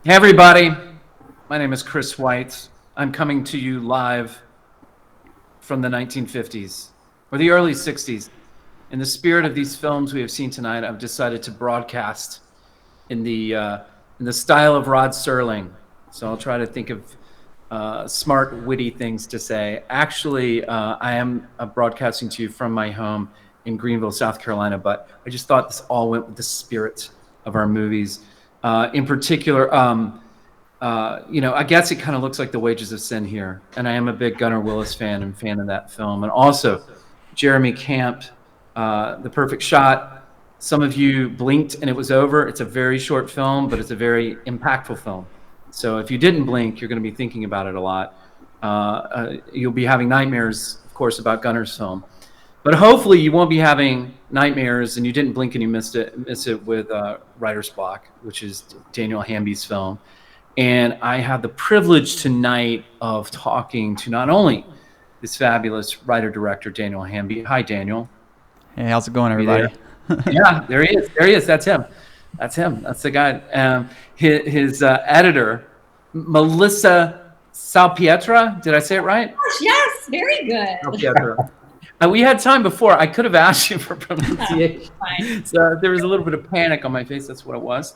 Hey everybody, my name is Chris White. I'm coming to you live from the 1950s or the early 60s. In the spirit of these films we have seen tonight, I've decided to broadcast in the style of Rod Serling. So I'll try to think of smart, witty things to say. Actually, I am broadcasting to you from my home in Greenville, South Carolina, but I just thought this all went with the spirit of our movies. In particular, I guess it kind of looks like The Wages of Sin here, and I am a big Gunnar Willis fan and fan of that film, and also Jeremy Camp, The Perfect Shot. Some of you blinked and it was over. It's a very short film, but it's a very impactful film. So if you didn't blink, you're going to be thinking about it a lot. You'll be having nightmares, of course, about Gunnar's film. But hopefully you won't be having nightmares and you didn't blink and you miss it with Writer's Block, which is Daniel Hamby's film. And I have the privilege tonight of talking to not only this fabulous writer-director, Daniel Hamby. Hi, Daniel. Hey, how's it going, everybody? Yeah, there he is. There he is. That's him. That's him. That's the guy. His editor, Melissa Salpietra. Did I say it right? Yes, very good. Salpietra. We had time before. I could have asked you for pronunciation. So there was a little bit of panic on my face. That's what it was.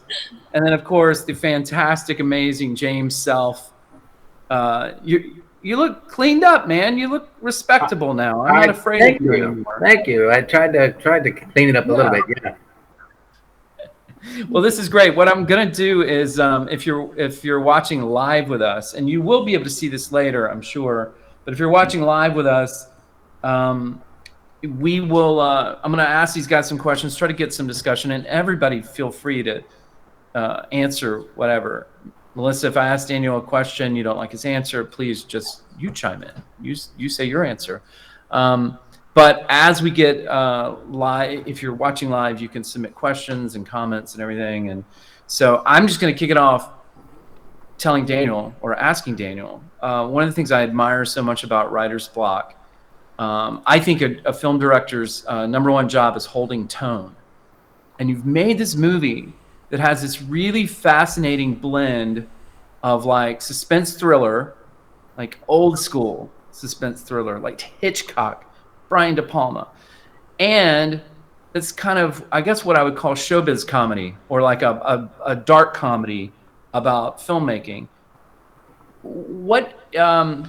And then, of course, the fantastic, amazing James Self. You look cleaned up, man. You look respectable now. I'm not afraid of you anymore. Thank you. I tried to clean it up a little bit. Yeah. Well, this is great. What I'm gonna do is, if you're watching live with us, and you will be able to see this later, I'm sure. But if you're watching live with us, we will. I'm gonna ask these guys some questions, try to get some discussion, and everybody feel free to answer whatever. Melissa, if I ask Daniel a question, you don't like his answer, please just you chime in. You say your answer. But as we get live, if you're watching live, you can submit questions and comments and everything. And so I'm just going to kick it off telling Daniel or asking Daniel. One of the things I admire so much about Writer's Block, I think a film director's number one job is holding tone. And you've made this movie that has this really fascinating blend of like suspense thriller, like old school suspense thriller, like Hitchcock, Brian De Palma. And it's kind of, I guess, what I would call showbiz comedy, or like a dark comedy about filmmaking. What are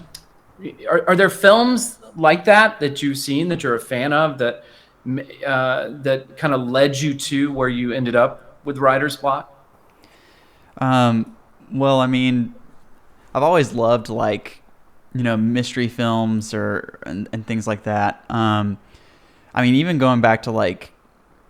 there films like that you've seen that you're a fan of that kind of led you to where you ended up with Writer's Block? Well, I mean, I've always loved mystery films and things like that. I mean, even going back to like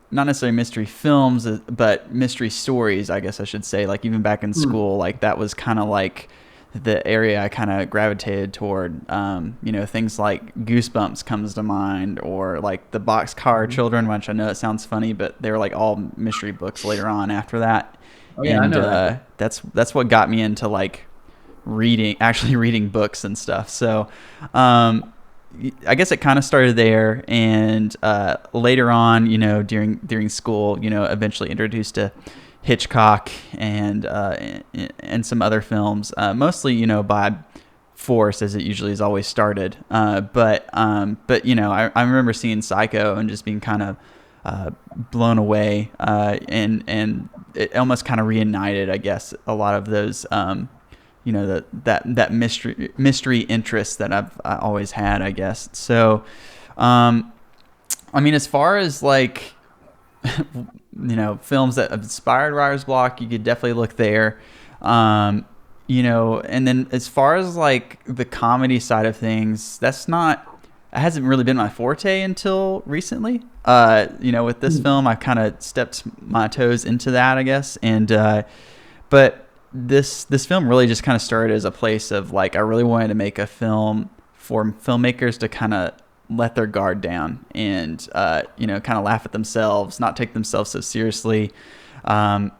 not necessarily mystery films, but mystery stories, I guess I should say. Like even back in school, like that was kind of like the area I kind of gravitated toward. Things like Goosebumps comes to mind, or like the Boxcar Children, which I know it sounds funny, but they were like all mystery books later on after that. Oh, yeah, and I know that. That's what got me into like actually reading books and stuff. So I guess it kind of started there, and later on, during school, eventually introduced to Hitchcock and some other films, mostly by force, as it usually has always started. But I remember seeing Psycho and just being kind of blown away, and it almost kind of reignited, I guess, a lot of those that mystery interest that I always had, I guess. So I mean, as far as like films that have inspired Writer's Block, you could definitely look there. And then as far as like the comedy side of things, it hasn't really been my forte until recently. With this film, I kind of stepped my toes into that, I guess. And but this film really just kind of started as a place of like, I really wanted to make a film for filmmakers to kind of let their guard down and kind of laugh at themselves, not take themselves so seriously. I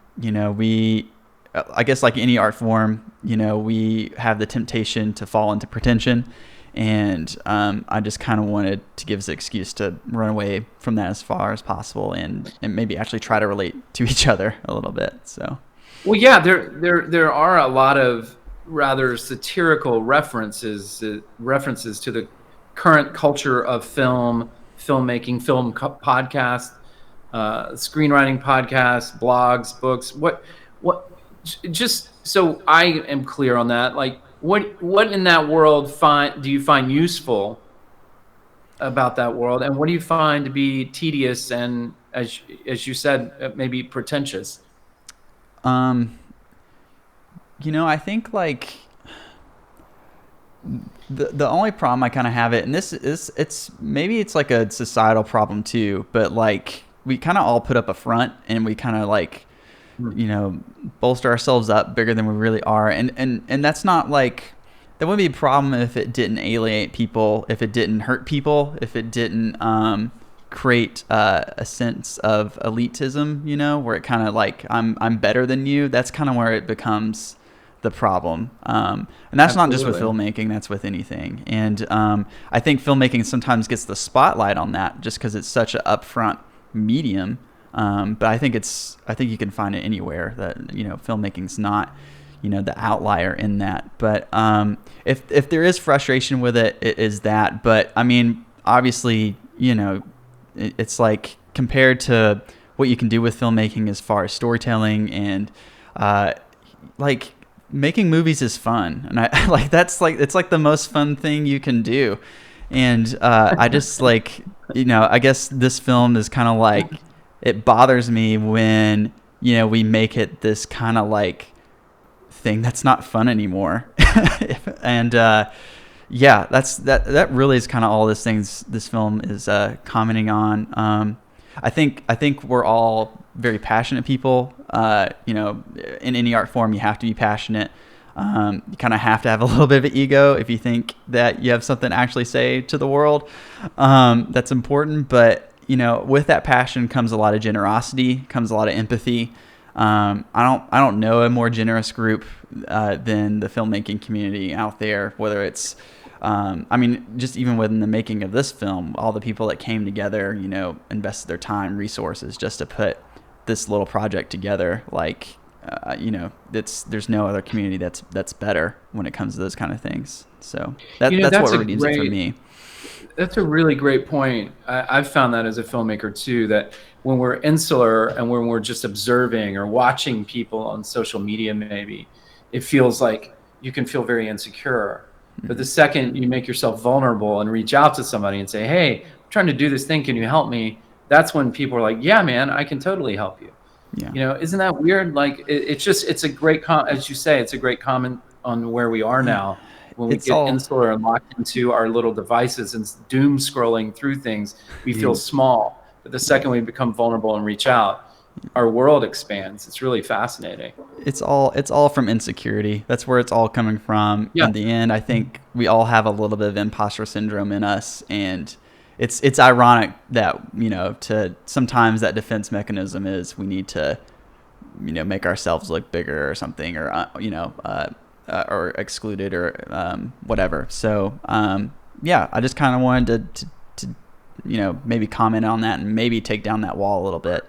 guess like any art form, we have the temptation to fall into pretension, and I just kind of wanted to give us an excuse to run away from that as far as possible, and maybe actually try to relate to each other a little bit. So Well, yeah, there are a lot of rather satirical references to the current culture of filmmaking, podcast, screenwriting podcasts, blogs, books. What? Just so I am clear on that, like what in that world do you find useful about that world, and what do you find to be tedious and, as you said, maybe pretentious? Um, I think like the only problem I kind of have it, and this is it's like a societal problem too, but like we kind of all put up a front and we kind of like bolster ourselves up bigger than we really are, and that's not like that wouldn't be a problem if it didn't alienate people, if it didn't hurt people, if it didn't create a sense of elitism, where it kind of like I'm better than you. That's kind of where it becomes the problem. And that's not just with filmmaking, that's with anything. And I think filmmaking sometimes gets the spotlight on that just because it's such an upfront medium. But I think you can find it anywhere. That filmmaking's not the outlier in that. But if there is frustration with it, it is that. But I mean, obviously, it's like compared to what you can do with filmmaking as far as storytelling and like making movies is fun, and I like it's like the most fun thing you can do. And I just like I guess this film is kind of like, it bothers me when we make it this kind of like thing that's not fun anymore. And yeah, that really is kind of all this film is commenting on. I think we're all very passionate people. In any art form, you have to be passionate. You kind of have to have a little bit of an ego if you think that you have something to actually say to the world. That's important, but with that passion comes a lot of generosity, comes a lot of empathy. I don't know a more generous group than the filmmaking community out there, whether it's I mean, just even within the making of this film, all the people that came together, invested their time, resources just to put this little project together. Like, there's no other community that's better when it comes to those kind of things. So that's what redeems it for me. That's a really great point. I've found that as a filmmaker too, that when we're insular and when we're just observing or watching people on social media, maybe it feels like you can feel very insecure. But the second you make yourself vulnerable and reach out to somebody and say, "Hey, I'm trying to do this thing. Can you help me?" That's when people are like, "Yeah, man, I can totally help you." Yeah. Isn't that weird? Like, it's a great as you say, it's a great comment on where we are now. When we get insular and locked into our little devices and doom scrolling through things, we feel small. But the second we become vulnerable and reach out, our world expands. It's really fascinating. It's all from insecurity. That's where it's all coming from. Yeah. In the end, I think we all have a little bit of imposter syndrome in us, and it's ironic that to sometimes that defense mechanism is we need to make ourselves look bigger or something, or or excluded or whatever. So yeah, I just kind of wanted to maybe comment on that and maybe take down that wall a little bit.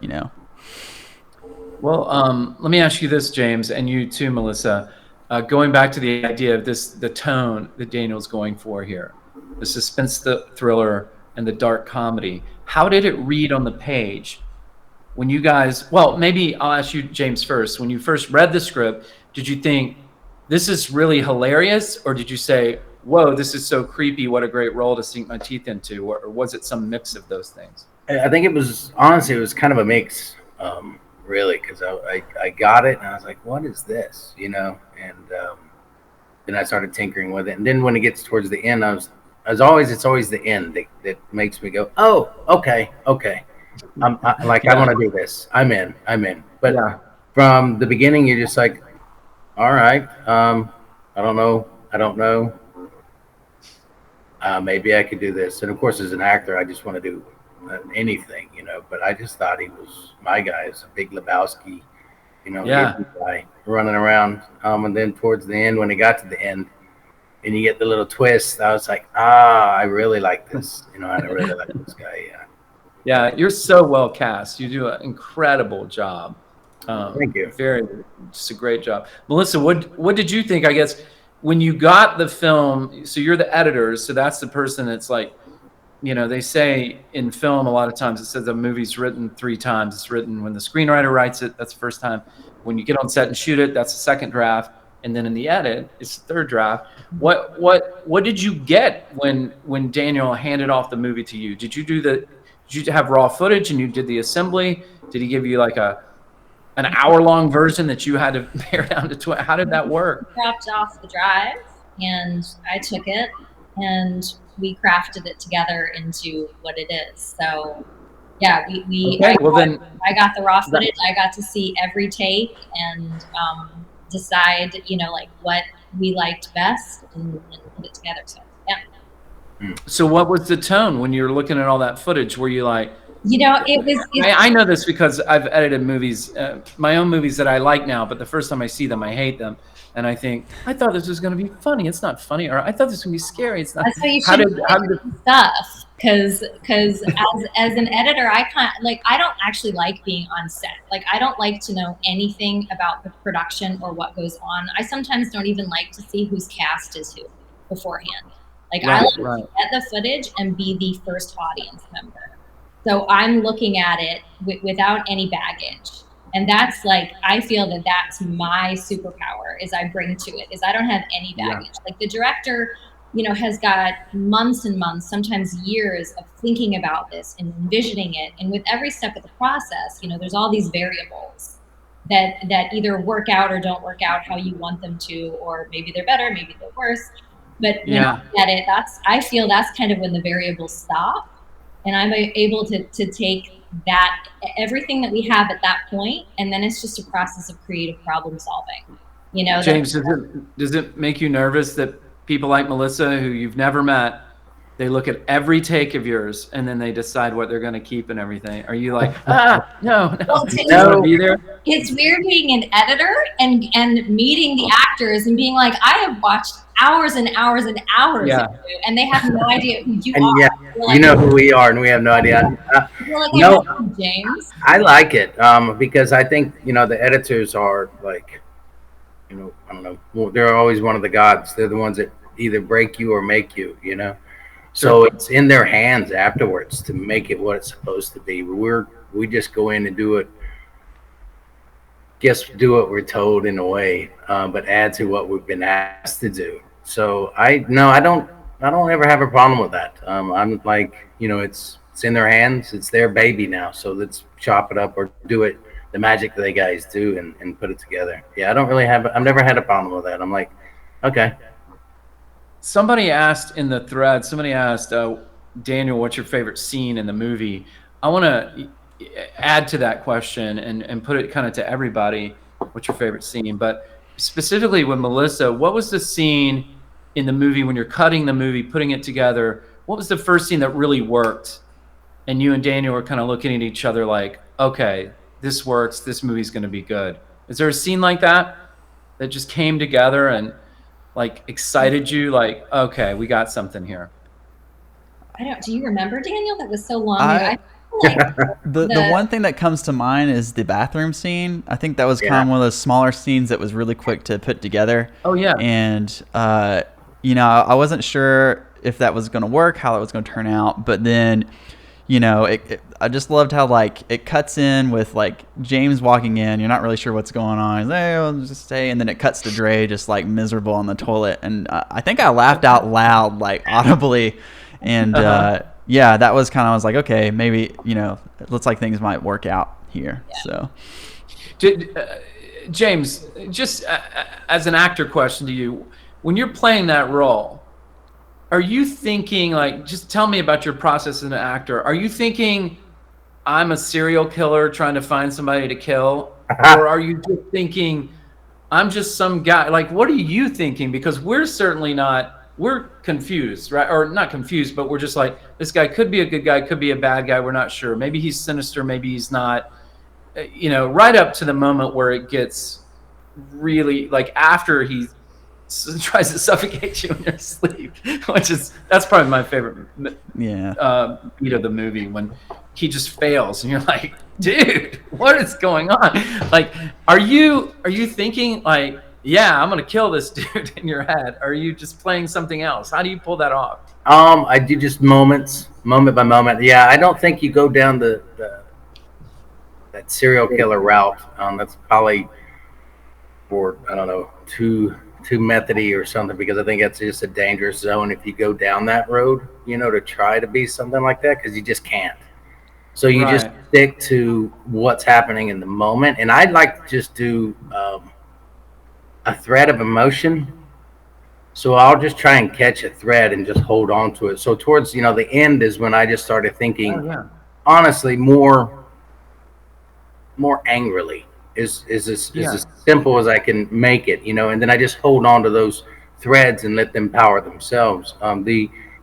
Well, let me ask you this, James, and you too, Melissa. Going back to the idea of the tone that Daniel's going for here, the suspense, the thriller, and the dark comedy. How did it read on the page when you guys? Well, maybe I'll ask you, James, first. When you first read the script, did you think this is really hilarious, or did you say, "Whoa, this is so creepy! What a great role to sink my teeth into"? Or was it some mix of those things? I think it was kind of a mix, really, because I got it and I was like, "What is this?" And then I started tinkering with it, and then when it gets towards the end, it's always the end that makes me go, "Oh, okay. I want to do this. I'm in." But from the beginning, you're just like, "All right, I don't know. Maybe I could do this." And of course, as an actor, I just want to do anything, But I just thought he was my guy, is a big Lebowski, guy running around. And then towards the end, when it got to the end, and you get the little twist, I was like, I really like this. I really like this guy. Yeah. Yeah, you're so well cast. You do an incredible job. Thank you. Just a great job. Melissa, what did you think? I guess when you got the film, so you're the editor, so that's the person that's like, they say in film a lot of times it says a movie's written 3 times. It's written when the screenwriter writes it, that's the first time. When you get on set and shoot it, that's the second draft, and then in the edit, it's the third draft. What did you get when Daniel handed off the movie to you? Did you have raw footage and you did the assembly? Did he give you like an hour-long version that you had to pare down to 20? How did that work? Dropped off the drive, and I took it, and we crafted it together into what it is. So, yeah, I got the raw footage. I got to see every take and decide, like what we liked best and put it together. So, yeah. So, what was the tone when you were looking at all that footage? Were you like? It was. I know this because I've edited movies, my own movies that I like now, but the first time I see them, I hate them. And I think, I thought this was going to be funny. It's not funny. Or I thought this was going to be scary. It's not. That's why you should stuff. Because as an editor, I don't actually like being on set. Like, I don't like to know anything about the production or what goes on. I sometimes don't even like to see whose cast is who beforehand. Like, I like to get the footage and be the first audience member. So I'm looking at it without any baggage. And that's like, I feel that that's my superpower is I bring to it, is I don't have any baggage. Yeah. Like the director, has got months and months, sometimes years of thinking about this and envisioning it. And with every step of the process, there's all these variables that either work out or don't work out how you want them to, or maybe they're better, maybe they're worse. But when I get it, I feel that's kind of when the variables stop. And I'm able to take that, everything that we have at that point, and then it's just a process of creative problem solving. James, does it make you nervous that people like Melissa, who you've never met, they look at every take of yours and then they decide what they're going to keep and everything? Are you like, no, well, be there? It's weird being an editor and meeting the actors and being like, I have watched hours and hours and hours of you, and they have no idea who you are. Yeah, like, you know who we are, and we have no idea. No, James. I like it because I think the editors are like, I don't know. Well, they're always one of the gods. They're the ones that either break you or make you. So it's in their hands afterwards to make it what it's supposed to be. We just go in and do it. Just do what we're told in a way, but add to what we've been asked to do. So I don't ever have a problem with that. I'm like, it's in their hands. It's their baby now. So let's chop it up or do it the magic that they guys do and put it together. Yeah, I've never had a problem with that. I'm like, okay. Somebody asked in the thread, Daniel, what's your favorite scene in the movie? I want to add to that question and put it kind of to everybody, what's your favorite scene? But specifically with Melissa, what was the scene in the movie when you're cutting the movie, putting it together? What was the first scene that really worked? And you and Daniel were kind of looking at each other like, okay, this works. This movie's going to be good. Is there a scene like that just came together and like excited you? Like, okay, we got something here. Do you remember, Daniel? That was so long ago. The one thing that comes to mind is the bathroom scene. I think that was kind of one of those smaller scenes that was really quick to put together. Oh yeah. And I wasn't sure if that was going to work, how it was going to turn out, but then I just loved how like it cuts in with like James walking in. You're not really sure what's going on. He's like, hey, I'll just stay, and then it cuts to Dre just like miserable on the toilet, and I think I laughed out loud, like audibly, and that was kind of, I was like, okay, maybe it looks like things might work out here. Yeah. So, James, just as an actor question to you, when you're playing that role, are you thinking, like, just tell me about your process as an actor. Are you thinking, I'm a serial killer trying to find somebody to kill? Or are you just thinking, I'm just some guy? Like, what are you thinking? Because we're certainly not, we're confused, right? Or not confused, but we're just like, this guy could be a good guy, could be a bad guy. We're not sure. Maybe he's sinister, maybe he's not. Right up to the moment where it gets really, like, after he tries to suffocate you in your sleep, that's probably my favorite beat of the movie, when he just fails and you're like, dude, what is going on? Like, are you thinking like, yeah, I'm gonna kill this dude in your head? Or are you just playing something else? How do you pull that off? I do just moment by moment. Yeah, I don't think you go down that serial killer route. That's probably for, I don't know, too methody or something, because I think that's just a dangerous zone if you go down that road, to try to be something like that, because you just can't. So you just stick to what's happening in the moment. And I'd like to just do a thread of emotion. So I'll just try and catch a thread and just hold on to it. So towards, the end is when I just started thinking, honestly, more angrily, is as simple as I can make it, and then I just hold on to those threads and let them power themselves.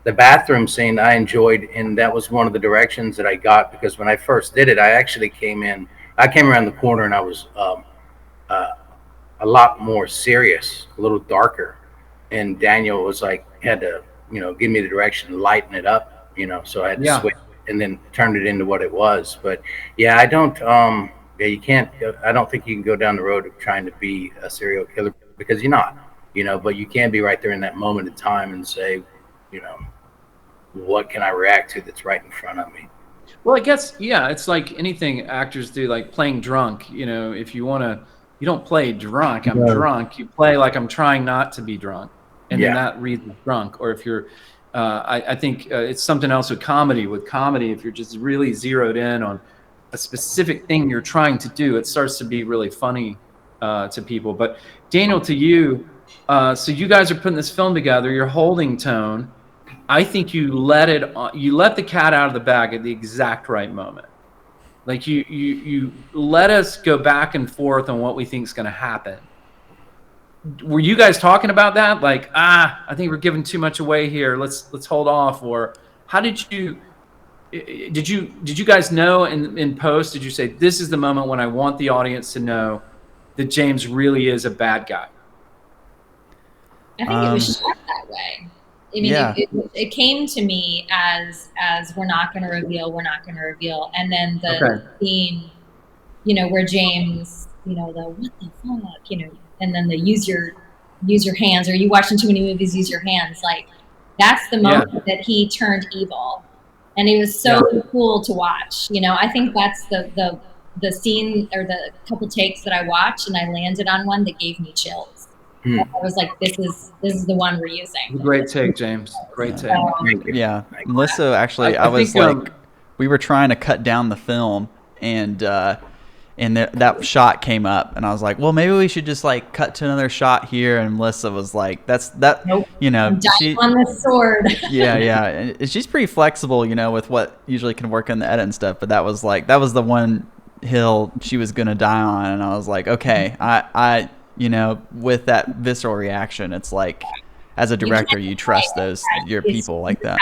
The bathroom scene I enjoyed, and that was one of the directions that I got, because when I first did it, I came around the corner, and I was a lot more serious, a little darker, and Daniel was like, had to, give me the direction, lighten it up, so I had to switch and then turned it into what it was. But yeah, I don't, you can't, I don't think you can go down the road of trying to be a serial killer, because you're not, but you can be right there in that moment in time and say, what can I react to that's right in front of me? Well, I guess, it's like anything actors do, like playing drunk. If you want to, you don't play drunk, I'm drunk. You play like I'm trying not to be drunk. And then that reads as drunk. Or if you're, I think it's something else with comedy. With comedy, if you're just really zeroed in on a specific thing you're trying to do, it starts to be really funny to people. But Daniel, to you, so you guys are putting this film together, you're holding tone. I think you let the cat out of the bag at the exact right moment. Like you let us go back and forth on what we think is going to happen. Were you guys talking about that? Like, I think we're giving too much away here. Let's hold off. Or how did you guys know in post? Did you say, this is the moment when I want the audience to know that James really is a bad guy? I think it was shot that way. I mean, it came to me as we're not going to reveal, and then the scene, where James, the what the fuck, and then the use your hands, or you watching too many movies, use your hands. Like, that's the moment that he turned evil, and it was so cool to watch. I think that's the scene, or the couple takes that I watched, and I landed on one that gave me chills. I was like, this is the one we're using. Great take, James. Great take. Yeah. Melissa, actually, I was think, like, we were trying to cut down the film, and that shot came up, and I was like, well, maybe we should just like cut to another shot here. And Melissa was like, that, nope. I'm dying on the sword. yeah. And she's pretty flexible, with what usually can work in the edit and stuff. But that was the one hill she was going to die on. And I was like, okay, I with that visceral reaction, it's like, as a director, you trust your people like that.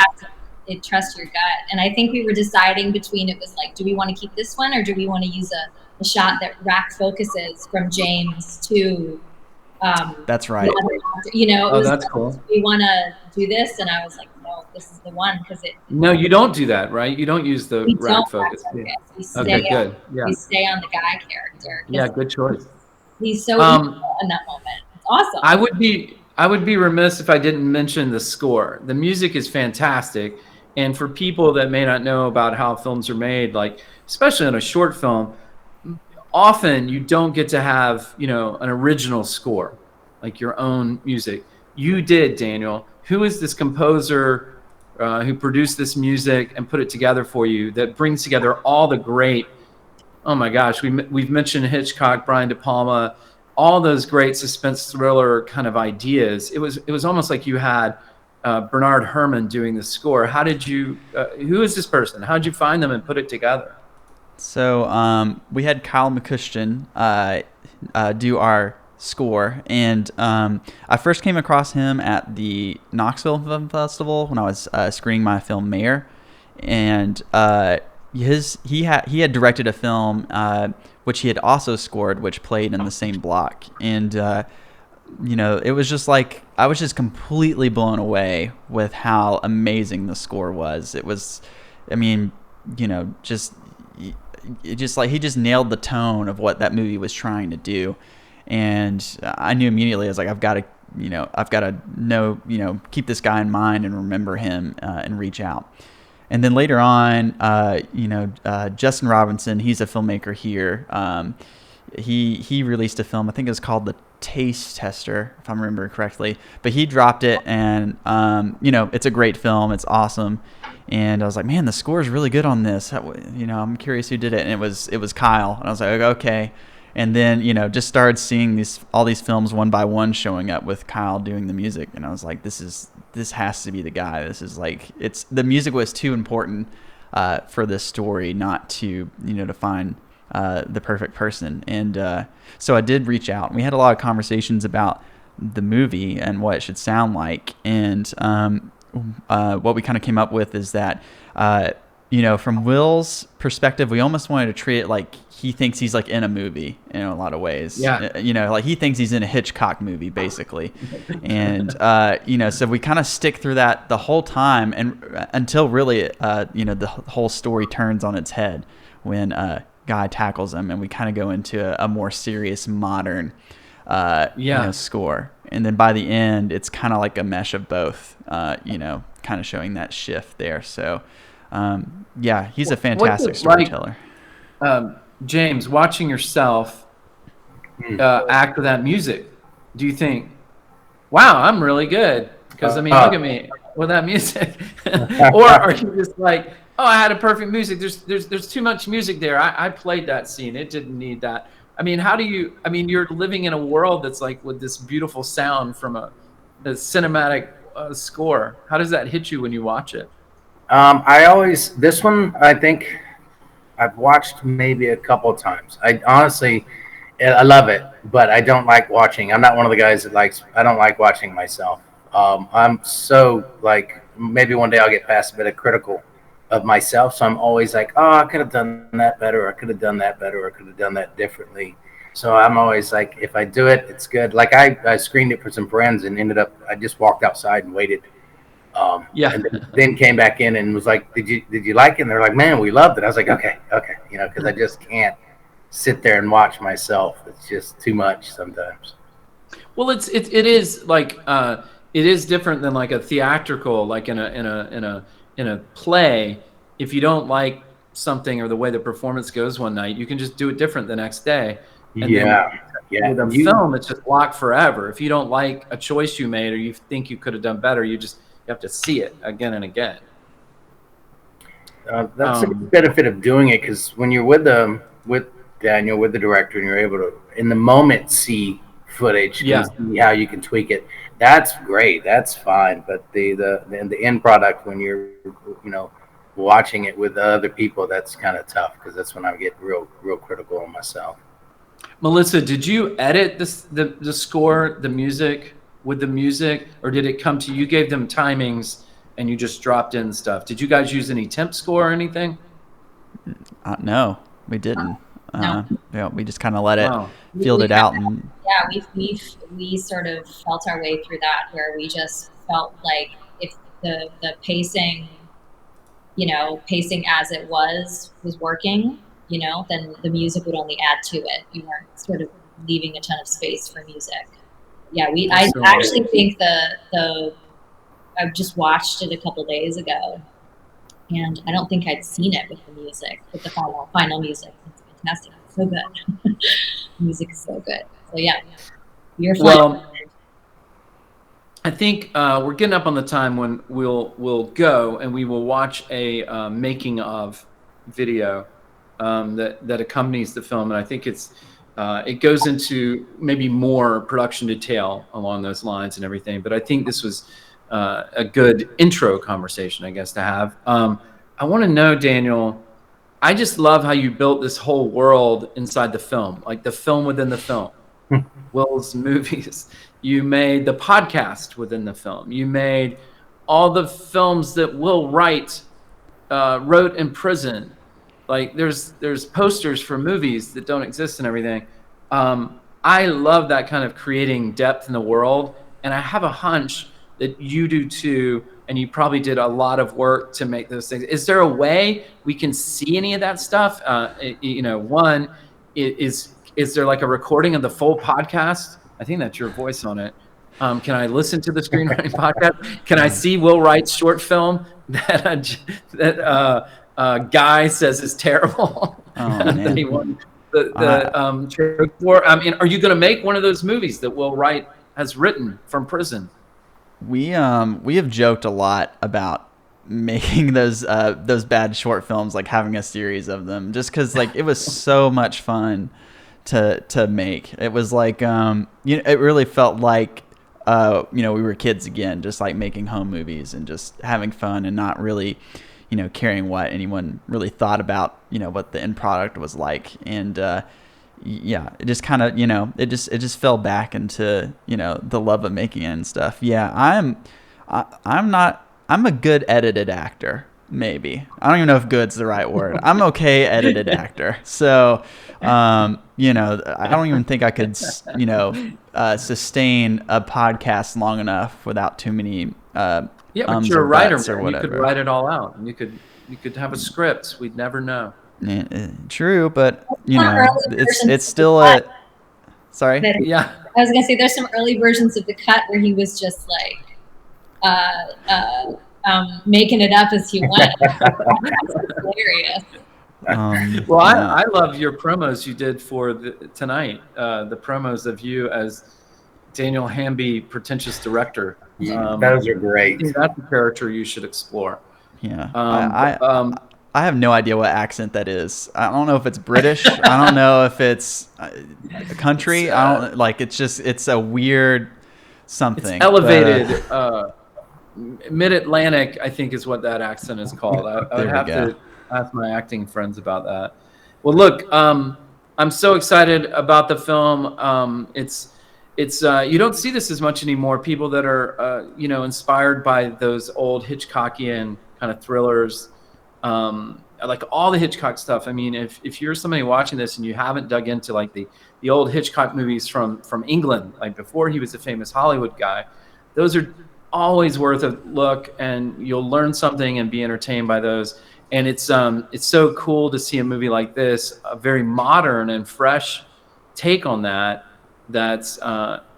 You trust your gut. And I think we were deciding between, it was like, do we want to keep this one, or do we want to use a shot that rack focuses from James to that's right. That's cool. We want to do this, and I was like, no, this is the one, because it. No, you don't do that, right? You don't use the rack focus. We stay good. We stay on the guy character. Yeah, good choice. He's so evil in that moment. It's awesome. I would be remiss if I didn't mention the score. The music is fantastic, and for people that may not know about how films are made, like especially on a short film, often you don't get to have an original score, like your own music. You did, Daniel. Who is this composer who produced this music and put it together for you, that brings together all the great? Oh my gosh, we've mentioned Hitchcock, Brian De Palma, all those great suspense thriller kind of ideas. It was almost like you had Bernard Herrmann doing the score. How did you? Who is this person? How did you find them and put it together? So we had Kyle McCushton do our score, and I first came across him at the Knoxville Film Festival when I was screening my film Mayor, and he had directed a film which he had also scored, which played in the same block. And it was just like I was just completely blown away with how amazing the score was. It was, I mean, just it just like he just nailed the tone of what that movie was trying to do, and I knew immediately. I was like, I've got to know, keep this guy in mind and remember him and reach out. And then later on, Justin Robinson, he's a filmmaker here. He released a film, I think it was called The Taste Tester, if I remember correctly. But he dropped it, and it's a great film. It's awesome. And I was like, man, the score is really good on this. I'm curious who did it, and it was Kyle. And I was like, okay. And then just started seeing all these films one by one showing up with Kyle doing the music, and I was like, this has to be the guy. This is like, the music was too important for this story not to to find the perfect person. And so I did reach out. We had a lot of conversations about the movie and what it should sound like. And what we kind of came up with is that from Will's perspective, we almost wanted to treat it like he thinks he's like in a movie in a lot of ways. Yeah. Like he thinks he's in a Hitchcock movie basically. And, so we kind of stick through that the whole time and until really, the whole story turns on its head when Guy tackles him, and we kind of go into a more serious modern, score. And then by the end, it's kind of like a mesh of both, kind of showing that shift there. So, he's a fantastic storyteller. James, watching yourself act with that music, do you think, wow, I'm really good? Because, look at me with that music. Or are you just like, oh, I had a perfect music. There's too much music there. I played that scene. It didn't need that. I mean, you're living in a world that's like with this beautiful sound from a cinematic score. How does that hit you when you watch it? This one, I think I've watched maybe a couple of times. I love it, but I don't like watching. I'm not one of the guys I don't like watching myself. I'm so like, maybe one day I'll get past a bit of critical of myself. So I'm always like, oh, I could have done that better. Or I could have done that better. Or I could have done that differently. So I'm always like, if I do it, it's good. Like I screened it for some friends and I just walked outside and waited. And then came back in and was like, did you like it? And they're like, man, we loved it. I was like, okay. Because I just can't sit there and watch myself. It's just too much sometimes. Well, it is like it is different than like a theatrical, like in a play. If you don't like something or the way the performance goes one night, you can just do it different the next day. And with a film, it's just locked forever. If you don't like a choice you made or you think you could have done better, you have to see it again and again. That's a benefit of doing it, because when you're with Daniel, with the director, and you're able to in the moment see footage and see how you can tweak it. That's great. That's fine. But the end product, when you're watching it with other people, that's kind of tough, because that's when I get real critical on myself. Melissa, did you edit the score, the music with the music, or did it come to you? Gave them timings and you just dropped in stuff. Did you guys use any temp score or anything? No, we didn't. No. We just kind of let it field it out. And we sort of felt our way through that, where we just felt like if the pacing as it was working, then the music would only add to it. You weren't sort of leaving a ton of space for music. Yeah, I actually think I just watched it a couple days ago, and I don't think I'd seen it with the music, with the final music. It's fantastic. It's so good. Music is so good. So yeah, you're fine. Well, I think we're getting up on the time when we'll go and we will watch a making of video that accompanies the film, and I think it goes into maybe more production detail along those lines and everything. But I think this was a good intro conversation, I guess, to have. I want to know, Daniel, I just love how you built this whole world inside the film, like the film within the film. Will's movies. You made the podcast within the film. You made all the films that Will wrote in prison. Like there's posters for movies that don't exist and everything. I I love that kind of creating depth in the world, and I have a hunch that you do too, and you probably did a lot of work to make those things. Is there a way we can see any of that stuff? One is there like a recording of the full podcast? I think that's your voice on it. Can I listen to the screenwriting podcast? Can I see Will Wright's short film that Guy says is terrible? Oh, man. That he won the trophy for? I mean, are you going to make one of those movies that Will Wright has written from prison? We have joked a lot about making those bad short films, like having a series of them, just because like it was so much fun to make. It was like it really felt like we were kids again, just like making home movies and just having fun and not really caring what anyone really thought about what the end product was like. And it just kind of it just fell back into the love of making it and stuff. I'm a good edited actor, maybe. I don't even know if good's the right word. I'm okay edited actor. So I don't even think I could sustain a podcast long enough without too many but you're a writer, or whatever. You could write it all out, and you could have a script. We'd never know. True, but it's still a. Sorry. Yeah. I was gonna say there's some early versions of the cut where he was just like making it up as he went. That's hilarious. I love your promos you did for tonight. The promos of you as Daniel Hamby, pretentious director. Those are great. I think that's a character you should explore. Yeah. I have no idea what accent that is. I don't know if it's British. I don't know if it's a country. It's a weird something. It's elevated. Mid-Atlantic, I think, is what that accent is called. I would have to ask my acting friends about that. Well, look, I'm so excited about the film. It's you don't see this as much anymore. People that are inspired by those old Hitchcockian kind of thrillers. Like all the Hitchcock stuff. I mean, if you're somebody watching this and you haven't dug into like the old Hitchcock movies from England, like before he was a famous Hollywood guy, those are always worth a look, and you'll learn something and be entertained by those. And it's so cool to see a movie like this, a very modern and fresh take on that's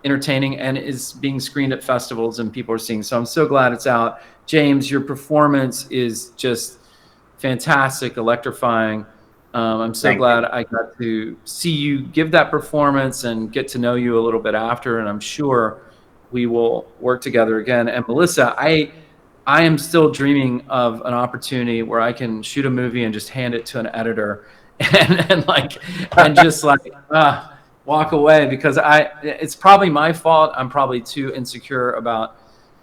entertaining and is being screened at festivals and people are seeing. So I'm so glad it's out. James, your performance is just fantastic, electrifying. I'm so glad I got to see you give that performance and get to know you a little bit after, and I'm sure we will work together again. And Melissa, I am still dreaming of an opportunity where I can shoot a movie and just hand it to an editor and just walk away, because it's probably my fault. I'm probably too insecure about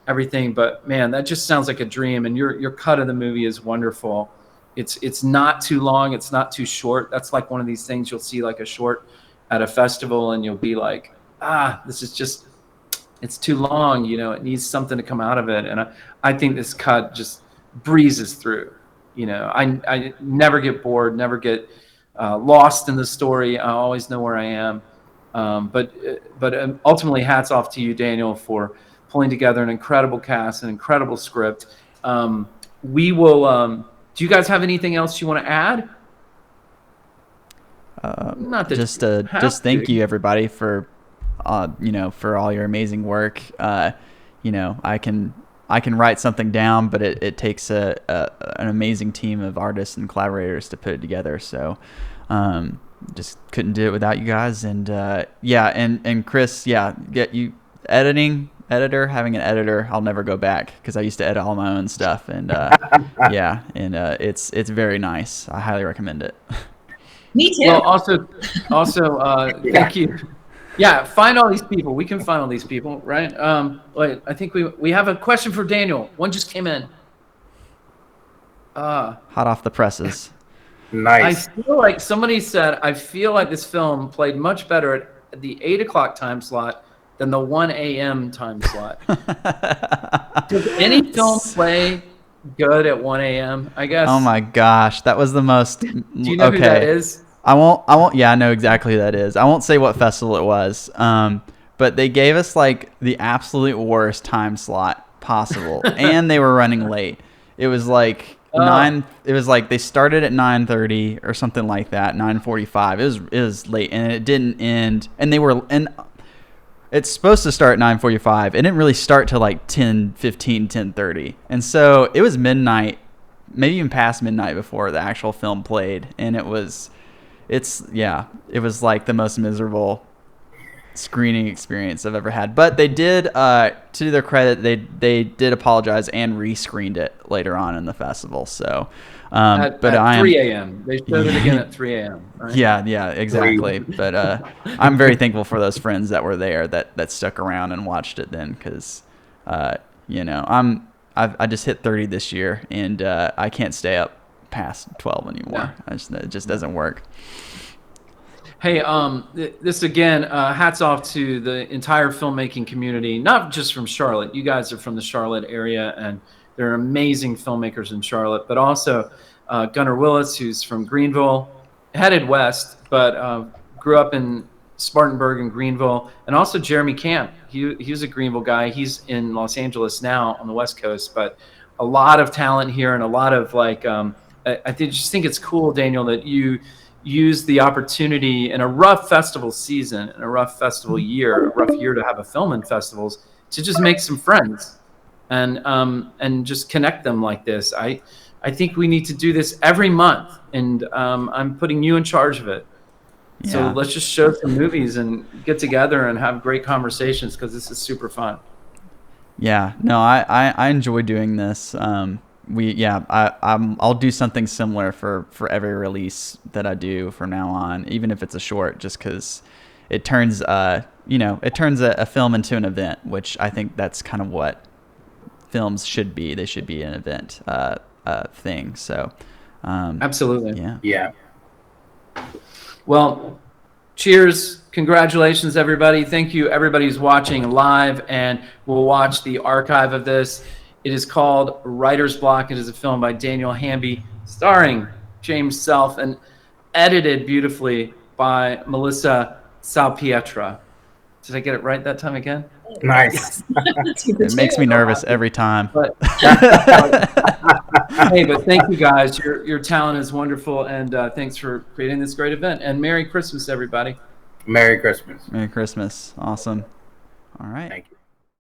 everything, but man, that just sounds like a dream. And your cut of the movie is wonderful. It's not too long. It's not too short. That's like one of these things you'll see like a short at a festival and you'll be like, this is just, it's too long. It needs something to come out of it. And I think this cut just breezes through. I never get bored, never get lost in the story. I always know where I am. But ultimately, hats off to you, Daniel, for pulling together an incredible cast, an incredible script. We will. Do you guys have anything else you want to add? Just thank you, everybody, for for all your amazing work. I can write something down, but it takes an amazing team of artists and collaborators to put it together. So just couldn't do it without you guys. And and Chris, get you having an editor. I'll never go back, because I used to edit all my own stuff, and it's very nice. I highly recommend it. Me too. Well, also thank you. Yeah, find all these people. We can find all these people, right? Wait, I think we have a question for Daniel. One just came in. Hot off the presses. Nice. I feel like somebody said, I feel like this film played much better at the 8 o'clock time slot than the 1 a.m. time slot. Does any film play good at 1 a.m., I guess? Oh my gosh, that was the most. Do you know who that is? I won't. Yeah, I know exactly who that is. I won't say what festival it was. But they gave us like the absolute worst time slot possible, and they were running late. It was like It was like they started at 9:30 or something like that. 9:45. It was late, and it didn't end. And it's supposed to start at 9:45. It didn't really start till like 10:15, 10:30, and so it was midnight, maybe even past midnight before the actual film played, and it was like the most miserable screening experience I've ever had. But they did, to their credit, they did apologize and rescreened it later on in the festival. So, at 3 a.m. They showed it again at 3 a.m. Right? Yeah, exactly. But I'm very thankful for those friends that were there that stuck around and watched it then, because I just hit 30 this year, and I can't stay up past 12 anymore. Yeah. It just doesn't work. Hey, this again, hats off to the entire filmmaking community, not just from Charlotte. You guys are from the Charlotte area, and there are amazing filmmakers in Charlotte, but also Gunnar Willis, who's from Greenville, headed west, but grew up in Spartanburg and Greenville, and also Jeremy Camp. He was a Greenville guy. He's in Los Angeles now on the West Coast, but a lot of talent here, and a lot of just think it's cool, Daniel, that you use the opportunity in a rough festival season, in a rough festival year, a rough year to have a film in festivals, to just make some friends and just connect them like this. I think we need to do this every month, and I'm putting you in charge of it. Yeah. So let's just show some movies and get together and have great conversations, because this is super fun. Yeah, no, I enjoy doing this. I'll do something similar for every release that I do from now on, even if it's a short, just because it turns a film into an event, which I think that's kind of what films should be. They should be an event thing. So absolutely. Yeah. Well, cheers. Congratulations, everybody. Thank you, everybody who's watching live, and will watch the archive of this. It is called Writer's Block. It is a film by Daniel Hamby, starring James Self, and edited beautifully by Melissa Salpietra. Did I get it right that time again? Nice. It makes me nervous every time. But thank you guys. Your talent is wonderful, and thanks for creating this great event. And Merry Christmas, everybody. Merry Christmas. Merry Christmas. Awesome. All right. Thank you.